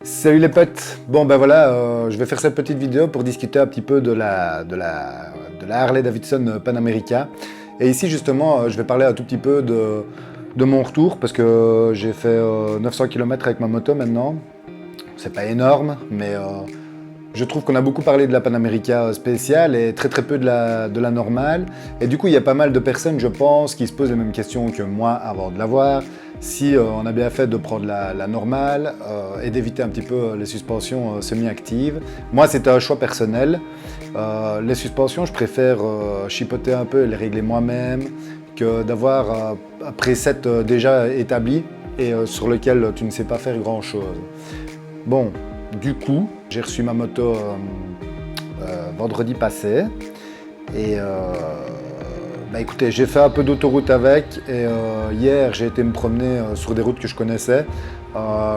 Salut les potes. Bon ben voilà, je vais faire cette petite vidéo pour discuter un petit peu de la Harley Davidson Panamerica. Et ici justement, je vais parler un tout petit peu de mon retour parce que j'ai fait 900 km avec ma moto maintenant. C'est pas énorme, mais je trouve qu'on a beaucoup parlé de la Panamerica spéciale et très très peu de la normale. Et du coup, il y a pas mal de personnes, je pense, qui se posent les mêmes questions que moi avant de l'avoir. Si on a bien fait de prendre la normale et d'éviter un petit peu les suspensions semi-actives. Moi, c'était un choix personnel. Les suspensions, je préfère chipoter un peu et les régler moi-même que d'avoir un preset déjà établi et sur lequel tu ne sais pas faire grand-chose. Bon, du coup, j'ai reçu ma moto vendredi passé et bah écoutez, j'ai fait un peu d'autoroute avec et hier j'ai été me promener sur des routes que je connaissais.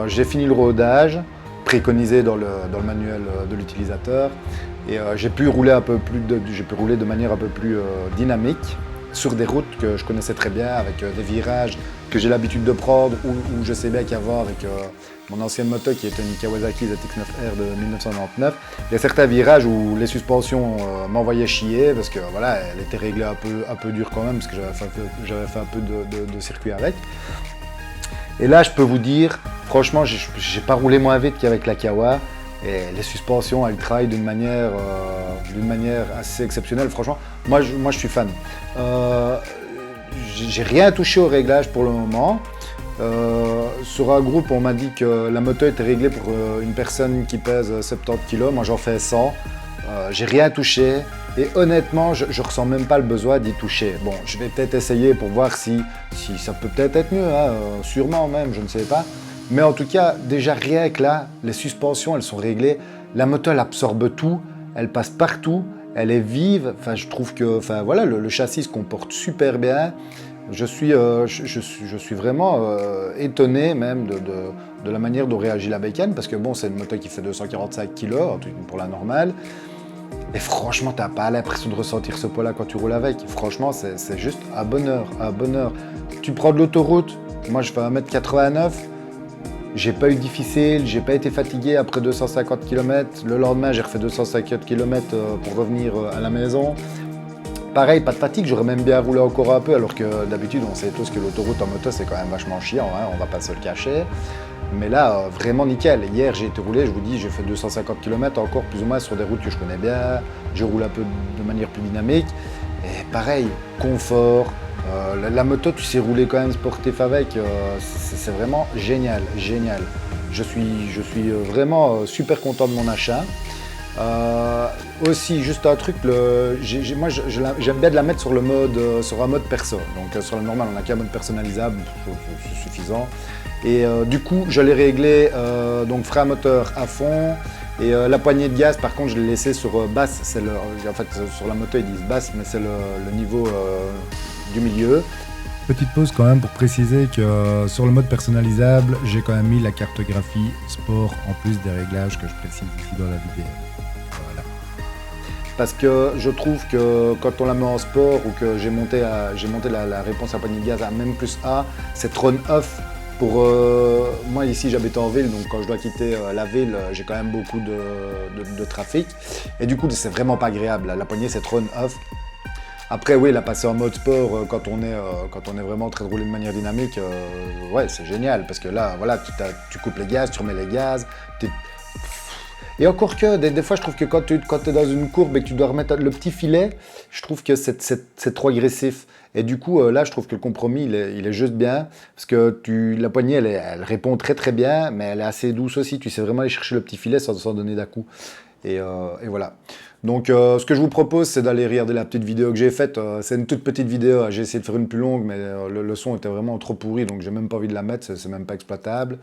J'ai fini le rodage préconisé dans le manuel de l'utilisateur et j'ai pu rouler de manière un peu plus dynamique sur des routes que je connaissais très bien, avec des virages que j'ai l'habitude de prendre, où je sais bien qu'avant avec mon ancienne moto qui était une Kawasaki ZX9R de 1999, il y a certains virages où les suspensions m'envoyaient chier parce que voilà, elle était réglée un peu dure quand même parce que j'avais fait un peu de circuit avec. Et là, je peux vous dire, franchement, j'ai pas roulé moins vite qu'avec la Kawa. Et les suspensions, elles travaillent d'une manière assez exceptionnelle. Franchement, moi, je suis fan. J'ai rien touché au réglage pour le moment. Sur un groupe, on m'a dit que la moto était réglée pour une personne qui pèse 70 kg. Moi, j'en fais 100. J'ai rien touché. Et honnêtement, je ressens même pas le besoin d'y toucher. Bon, je vais peut-être essayer pour voir si ça peut peut-être être mieux, hein, sûrement même, je ne sais pas. Mais en tout cas, déjà rien que là, les suspensions, elles sont réglées. La moto, elle absorbe tout, elle passe partout, elle est vive. Enfin, je trouve que, enfin voilà, le châssis se comporte super bien. Je suis vraiment étonné même de la manière dont réagit la bécane, parce que bon, c'est une moto qui fait 245 kg pour la normale. Et franchement, t'as pas l'impression de ressentir ce poids-là quand tu roules avec. Franchement, c'est juste un bonheur, un bonheur. Tu prends de l'autoroute, moi je fais 1m89, j'ai pas eu difficile, j'ai pas été fatigué après 250 km. Le lendemain, j'ai refait 250 km pour revenir à la maison. Pareil, pas de fatigue, j'aurais même bien roulé encore un peu, alors que d'habitude, on sait tous que l'autoroute en moto, c'est quand même vachement chiant, hein, on va pas se le cacher. Mais là, vraiment nickel. Hier, j'ai été roulé, je vous dis, j'ai fait 250 km encore plus ou moins sur des routes que je connais bien. Je roule un peu de manière plus dynamique. Et pareil, confort. La moto, tu sais rouler quand même sportif avec. C'est vraiment génial, génial. Je suis vraiment super content de mon achat. Aussi, juste un truc, moi j'aime bien de la mettre sur sur un mode perso. Donc sur la normale, on n'a qu'un mode personnalisable, c'est suffisant. Et du coup, je l'ai réglé, donc frein moteur à fond. Et la poignée de gaz, par contre, je l'ai laissé sur basse. En fait, sur la moto, ils disent basse, mais c'est le niveau du milieu. Petite pause quand même pour préciser que sur le mode personnalisable, j'ai quand même mis la cartographie sport en plus des réglages que je précise ici dans la vidéo. Voilà. Parce que je trouve que quand on la met en sport ou que j'ai monté la réponse à poignée de gaz à même plus A, c'est trop off. Pour moi ici j'habite en ville, donc quand je dois quitter la ville, j'ai quand même beaucoup de trafic. Et du coup c'est vraiment pas agréable, la poignée c'est trop off. Après oui, la passer en mode sport quand on est vraiment en train de rouler de manière dynamique, ouais c'est génial parce que là voilà, tu coupes les gaz, tu remets les gaz. Et encore que des fois je trouve que quand tu es dans une courbe et que tu dois remettre le petit filet, je trouve que c'est trop agressif. Et du coup là je trouve que le compromis il est juste bien parce que la poignée elle répond très très bien, mais elle est assez douce aussi. Tu sais vraiment aller chercher le petit filet sans donner d'à-coup. Et voilà. Donc ce que je vous propose, c'est d'aller regarder la petite vidéo que j'ai faite. C'est une toute petite vidéo, j'ai essayé de faire une plus longue, mais le son était vraiment trop pourri, donc j'ai même pas envie de la mettre, c'est même pas exploitable.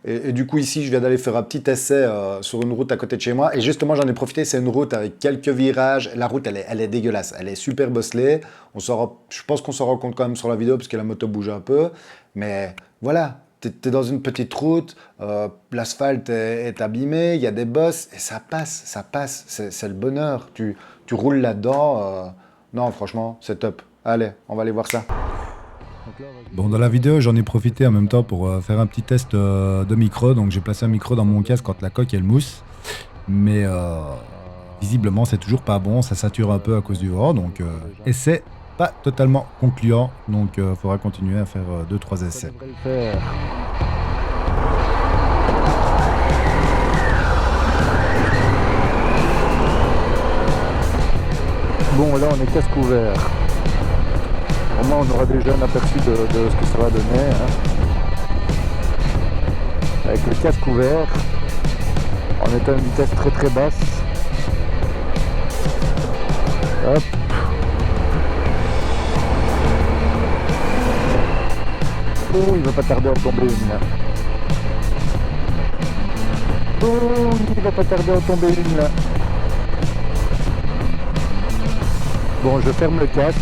Et du coup ici, je viens d'aller faire un petit essai sur une route à côté de chez moi. Et justement, j'en ai profité, c'est une route avec quelques virages. La route, elle est dégueulasse, elle est super bosselée. Je pense qu'on s'en rend compte quand même sur la vidéo, parce que la moto bouge un peu. Mais voilà, t'es dans une petite route, l'asphalte est abîmé, il y a des bosses, et ça passe, c'est le bonheur. Tu roules là-dedans. Non, franchement, c'est top. Allez, on va aller voir ça. Donc Bon, dans la vidéo, j'en ai profité en même temps pour faire un petit test de micro. Donc, j'ai placé un micro dans mon casque quand la coque elle mousse. Mais visiblement, c'est toujours pas bon. Ça sature un peu à cause du vent. Donc, et c'est pas totalement concluant. Donc, il faudra continuer à faire 2-3 essais. Bon, là on est casque ouvert. Au moins on aura déjà un aperçu de ce que ça va donner. Avec le casque ouvert, en étant à une vitesse très très basse. Hop. Oh, il va pas tarder à en tomber une là. Oh, il va pas tarder à en tomber une là. Bon, je ferme le casque.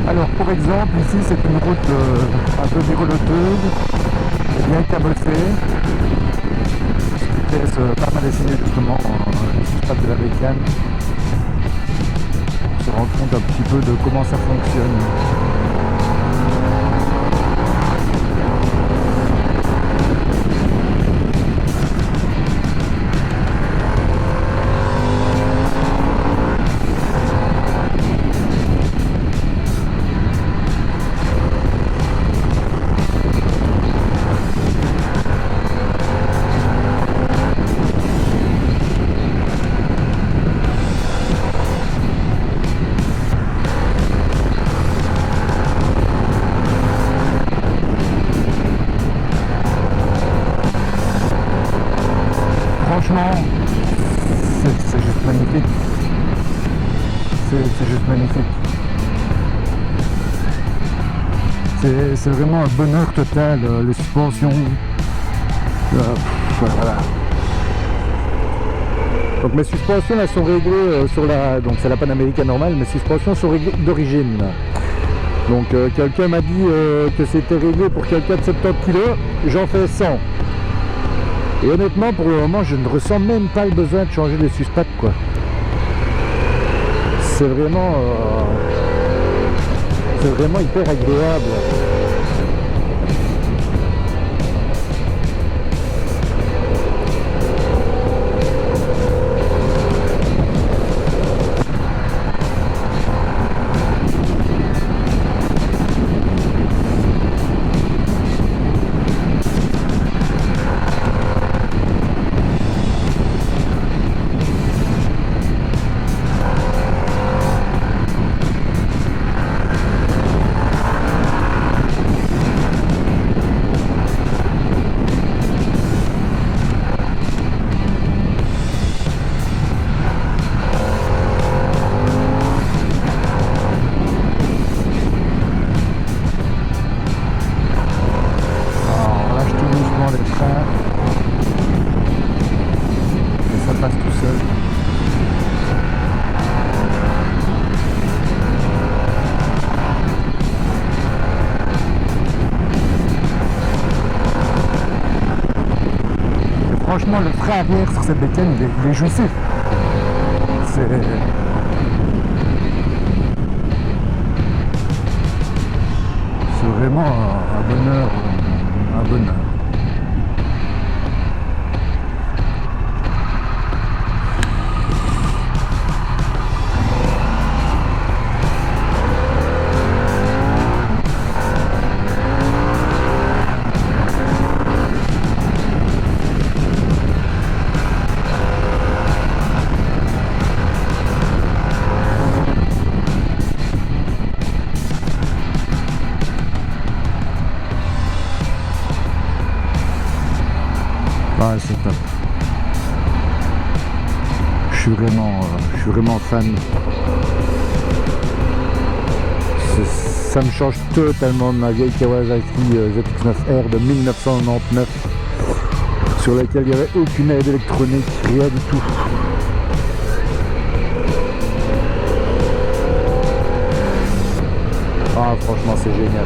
Alors pour exemple, ici c'est une route un peu viroloteuse, bien cabossée, qui laisse pas mal essayer justement le suspat de la bécane, pour se rendre compte un petit peu de comment ça fonctionne. Franchement, c'est juste magnifique. C'est juste magnifique. C'est vraiment un bonheur total, les suspensions. Voilà. Donc mes suspensions elles sont réglées sur la. Donc c'est la Panamérica normale, mes suspensions sont réglées d'origine. Donc quelqu'un m'a dit que c'était réglé pour quelqu'un de 70 kg, j'en fais 100. Et honnêtement, pour le moment, je ne ressens même pas le besoin de changer les suspattes, quoi. C'est vraiment hyper agréable. Franchement, le frein arrière sur cette bécane, il est jouissif. C'est vraiment un bonheur, un bonheur. Ah, c'est top. Je suis vraiment fan. Ça me change totalement de ma vieille Kawasaki ZX-9R de 1999 sur laquelle il n'y avait aucune aide électronique, rien du tout. Ah, franchement, c'est génial.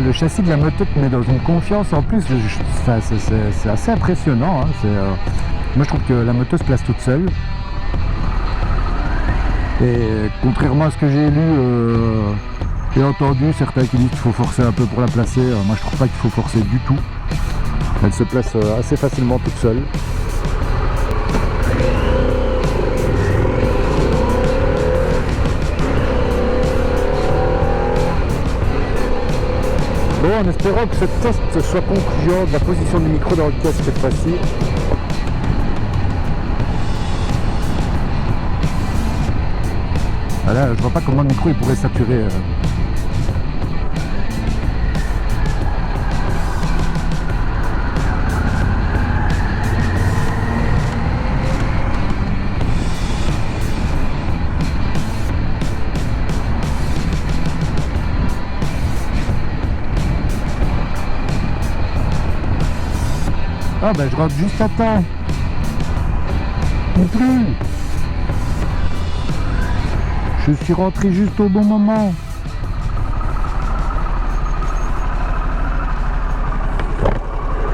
Le châssis de la moto te met dans une confiance en plus, c'est assez impressionnant. Hein. Moi je trouve que la moto se place toute seule. Et contrairement à ce que j'ai lu et entendu, certains qui disent qu'il faut forcer un peu pour la placer, moi je trouve pas qu'il faut forcer du tout. Elle se place assez facilement toute seule. Bon, en espérant que ce test soit concluant de la position du micro dans le casque cette fois-ci. Voilà, je vois pas comment le micro il pourrait saturer. Ah ben je rentre juste à temps. Ou plus. Je suis rentré juste au bon moment.